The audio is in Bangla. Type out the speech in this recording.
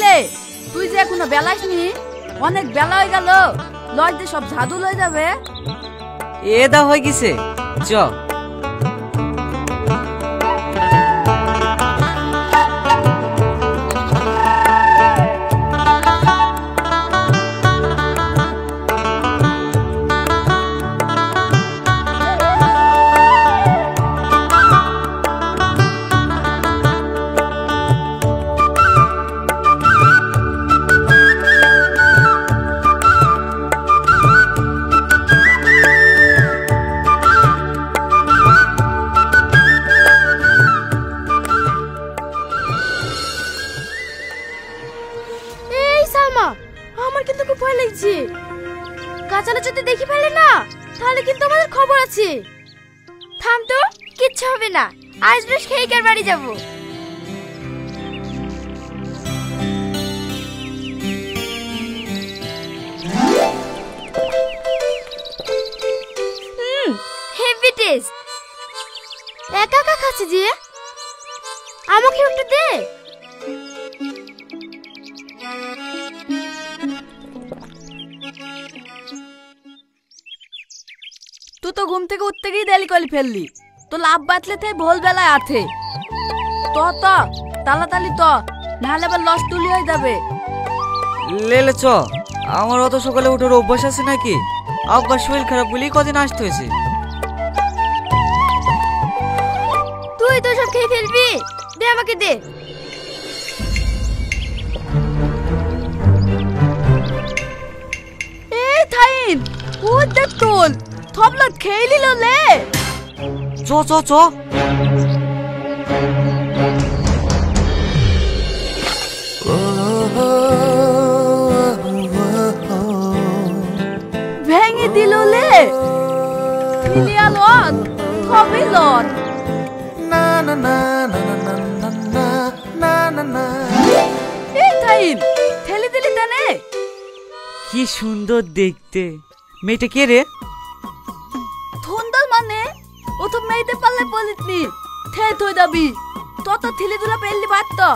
কিলে তুই যে এখনো বেলাসনি, অনেক বেলা হয়ে গেল, লজ দিয়ে সব ঝাড়ু লয়ে যাবে। এ দা হয়ে গেছে, চ। আমার কিন্তু খুব ভয় লাগছে। কাঁচালে যদি দেখি ফেলে না, তাহলে কিন্তু আমাদের খবর আছে। থাম তো, কিচ্ছু হবে না। আজ বেশ খেয়ে বাড়ি যাব। Heavy taste. একা একা খাচ্ছি যে, আমাকে একটু দে। তুই তো ঘুম থেকে উঠতে গিয়ে দেরি করে ফেললি, তো লাভ বাতলে তাই ভোল বেলায় আছে। তো তাড়াতাড়ি তো, নাহলে আবার লস তুলি হয়ে যাবে। লেলে চ, আমার অত সকালে উঠার অভ্যাস আছে নাকি? আব্বার শরীর খারাপ বলেই কদিন আসতে হয়েছে। তুই তো সব খেয়ে ফেলবি, দে আমাকে দে। এই থাইন, ও দেখ তোল থবলা খেয়ে নিল লে। চ চ চ। ভেঙে দিল লে। ফিলিয়া লন, থবি লন। না না না না না না না না না। এই থাইন, ঠেলে দিলি তানে। কি সুন্দর দেখতে। মেয়েটা কে রে? সুন্দর মানে ও তো মেয়েতে পারলে বলিতনি, ঠে থই দাবি। তত ঠেলে দিলা পেললি বাদ তো।